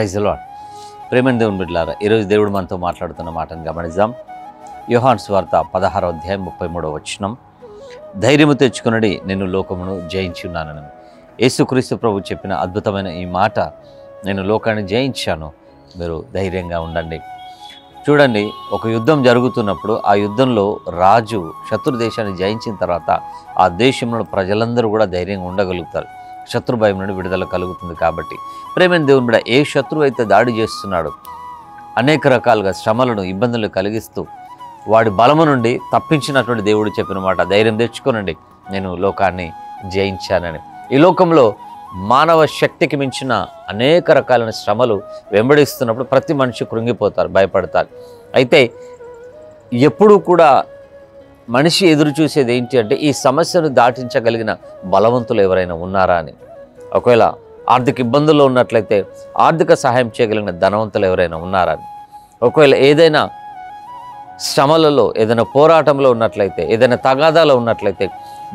Praise the lord. ప్రేమైన దేవుని బిడ్డలారా, ఈరోజు దేవుడు మనతో మాట్లాడుతున్న మాటను గమనిద్దాం. యోహాను సువార్త 16వ అధ్యాయం 33వ వచనం, ధైర్యము తెచ్చుకొనుడి, నేను లోకమును జయించి ఉన్నానని. యేసుక్రీస్తు ప్రభు చెప్పిన అద్భుతమైన ఈ మాట, నేను లోకాన్ని జయించాను, మీరు ధైర్యంగా ఉండండి. చూడండి, ఒక యుద్ధం జరుగుతున్నప్పుడు ఆ యుద్ధంలో రాజు శత్రు దేశాన్ని జయించిన తర్వాత ఆ దేశంలో ప్రజలందరూ కూడా ధైర్యంగా ఉండగలుగుతారు. శత్రు భయం నుండి విడుదల కలుగుతుంది. కాబట్టి ప్రేమైన దేవుని బిడ్డ, ఏ శత్రువు అయితే దాడి చేస్తున్నాడో, అనేక రకాలుగా శ్రమలను ఇబ్బందులు కలిగిస్తూ వాడి బలము నుండి తప్పించినటువంటి దేవుడు చెప్పిన మాట, ధైర్యం తెచ్చుకోనండి, నేను లోకాన్ని జయించానని. ఈ లోకంలో మానవ శక్తికి మించిన అనేక రకాలైన శ్రమలు వెంబడిస్తున్నప్పుడు ప్రతి మనిషి కృంగిపోతారు, భయపడతారు. అయితే ఎప్పుడూ కూడా మనిషి ఎదురు చూసేది ఏంటి అంటే, ఈ సమస్యను దాటించగలిగిన బలవంతులు ఎవరైనా ఉన్నారా అని. ఒకవేళ ఆర్థిక ఇబ్బందుల్లో ఉన్నట్లయితే ఆర్థిక సహాయం చేయగలిగిన ధనవంతులు ఎవరైనా ఉన్నారా అని. ఒకవేళ ఏదైనా శ్రమలలో, ఏదైనా పోరాటంలో ఉన్నట్లయితే, ఏదైనా తగాదాలో ఉన్నట్లయితే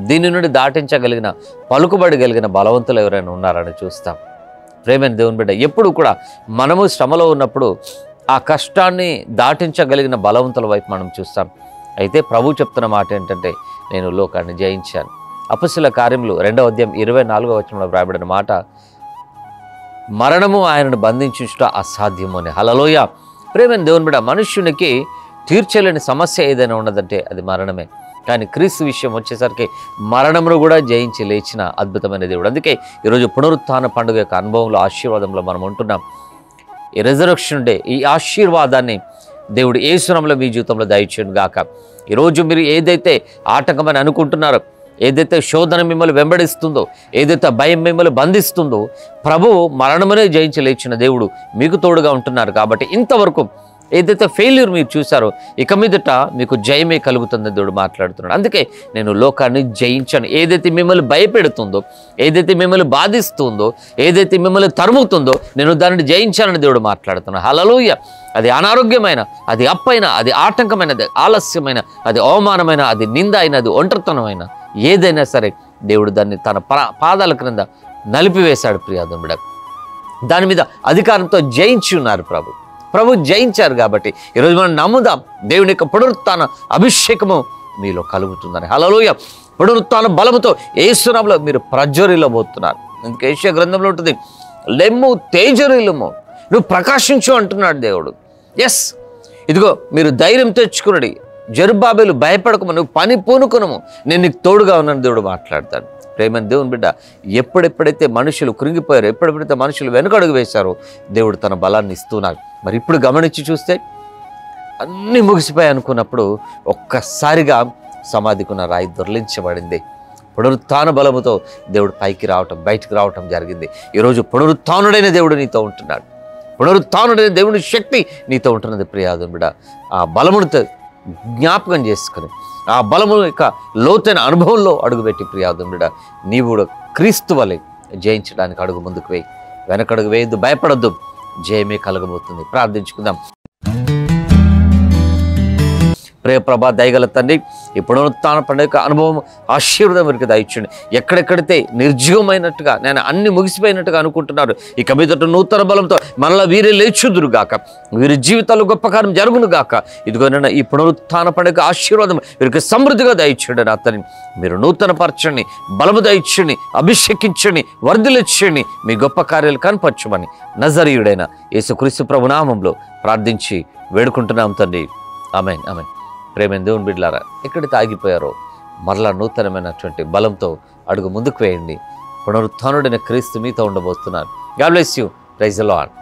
దీని నుండి దాటించగలిగిన, పలుకుబడి కలిగిన బలవంతులు ఎవరైనా ఉన్నారని చూస్తాం. ప్రేమైన దేవుని బిడ్డ, ఎప్పుడు కూడా మనము శ్రమలో ఉన్నప్పుడు ఆ కష్టాన్ని దాటించగలిగిన బలవంతుల వైపు మనం చూస్తాం. అయితే ప్రభు చెప్తున్న మాట ఏంటంటే, నేను లోకాన్ని జయించాను. అపొస్తలుల కార్యములు 2వ అధ్యాయం 24వ వచనంలో వ్రాయబడిన మాట, మరణము ఆయనను బంధించుట అసాధ్యము అని. హల్లెలూయా. ప్రేమైన దేవుని బిడ్డ, మనుష్యునికి తీర్చలేని సమస్య ఏదైనా ఉన్నదంటే అది మరణమే. కానీ క్రీస్తు విషయం వచ్చేసరికి మరణమును కూడా జయించి లేచిన అద్భుతమైన దేవుడు. అందుకే ఈరోజు పునరుత్థాన పండుగ యొక్క అనుభవంలో, ఆశీర్వాదంలో మనం ఉంటున్నాం. ఈ రెజరక్షన్ డే, ఈ ఆశీర్వాదాన్ని దేవుడు యేసు నామములో మీ జీవితంలో దయచేయును గాక. ఈరోజు మీరు ఏదైతే ఆటంకమని అనుకుంటున్నారో, ఏదైతే శోధన మిమ్మల్ని వెంబడిస్తుందో, ఏదైతే భయం మిమ్మల్ని బంధిస్తుందో, ప్రభువు మరణమునే జయించి లేచిన దేవుడు మీకు తోడుగా ఉంటున్నారు. కాబట్టి ఇంతవరకు ఏదైతే ఫెయిల్యూర్ మీరు చూసారో, ఇక మీదట మీకు జయమే కలుగుతుందని దేవుడు మాట్లాడుతున్నాడు. అందుకే నేను లోకాన్ని జయించాను. ఏదైతే మిమ్మల్ని భయపెడుతుందో, ఏదైతే మిమ్మల్ని బాధిస్తుందో, ఏదైతే మిమ్మల్ని తరుముతుందో, నేను దానిని జయించానని దేవుడు మాట్లాడుతున్నాడు. హల్లెలూయా. అది అనారోగ్యమైన, అది అప్పైన, అది ఆటంకమైన, అది ఆలస్యమైన, అది అవమానమైన, అది నింద అయిన, అది ఒంటరితనమైన, ఏదైనా సరే దేవుడు దాన్ని తన పాదాల క్రింద నలిపివేశాడు. ప్రియాదుంబిడ, దాని మీద అధికారంతో జయించి ఉన్నారు ప్రభు జయించారు. కాబట్టి ఈరోజు మనం నమ్ముదాం, దేవుని యొక్క పునరుత్థాన అభిషేకము మీలో కలుగుతుందని. హల్లెలూయా. పునరుత్థాన బలముతో యేసు నామములో మీరు ప్రజ్వరిల్లబోతున్నారు. అందుకే యెషయా గ్రంథంలో ఉంటుంది, లెమ్ము తేజరిల్లుము, నువ్వు ప్రకాశించు అంటున్నాడు దేవుడు. ఎస్, ఇదిగో మీరు ధైర్యం తెచ్చుకునడి, జెరుబ్బాబెలు భయపడకము, నువ్వు పని పూనుకునము, నేను నీకు తోడుగా ఉన్నాను దేవుడు మాట్లాడతాడు. ప్రేమైన దేవుని బిడ్డ, ఎప్పుడెప్పుడైతే మనుషులు కృంగిపోయారో, ఎప్పుడెప్పుడైతే మనుషులు వెనుకడుగు వేశారో, దేవుడు తన బలాన్ని ఇస్తున్నారు. మరి ఇప్పుడు గమనించి చూస్తే అన్నీ ముగిసిపోయాయి అనుకున్నప్పుడు ఒక్కసారిగా సమాధికున్న రాయి దొర్లించబడింది. పునరుత్థాన బలముతో దేవుడు పైకి రావటం, బయటికి రావటం జరిగింది. ఈరోజు పునరుత్థానుడైన దేవుడు నీతో ఉంటున్నాడు. పునరుత్థానుడైన దేవుని శక్తి నీతో ఉంటున్నది. ప్రియాదుని బిడ్డ, ఆ బలమును జ్ఞాపకం చేసుకుని, ఆ బలము యొక్క లోతైన అనుభవంలో అడుగుపెట్టి, ప్రియాదుని బిడ్డ, నీవు కూడా క్రీస్తు వలె జయించడానికి అడుగు ముందుకు వేయి. వెనకడుగు వేయద్దు, భయపడద్దు, జయమే కలగబోతుంది. ప్రార్థించుకుందాం. ప్రియ ప్రభా, దయగల తండ్రి, ఈ పునరుత్థాన పండుగ అనుభవం, ఆశీర్వాదం వీరికి దయచేయండి. ఎక్కడెక్కడితే నిర్జీవమైనట్టుగా, నేను అన్ని ముగిసిపోయినట్టుగా అనుకుంటున్నారు, ఇక మీదట నూతన బలంతో మనలో వీరే లేచుదురు గాక, వీరి జీవితాల్లో గొప్ప కార్యం జరుగును గాక. ఇదిగో నేను ఈ పునరుత్థాన పండుగ ఆశీర్వాదం వీరికి సమృద్ధిగా దయచేయండి. నా తండ్రి, మీరు నూతన పరచండి, బలము దయచేయండి, అభిషేకించండి, వర్ధిల్లించండి, మీ గొప్ప కార్యాలు కనపరచమని నజరీయుడైన యేసుక్రీస్తు ప్రభు నామములో ప్రార్థించి వేడుకుంటున్నాం తండ్రి. ఆమేన్, ఆమేన్. ప్రేమైన దేవుని బిడ్డలారా, ఎక్కడైతే ఆగిపోయారో మరలా నూతనమైనటువంటి బలంతో అడుగు ముందుకు వేయండి. పునరుత్థానుడైన క్రీస్తు మీతో ఉండబోతున్నారు. God bless you. Praise the lord.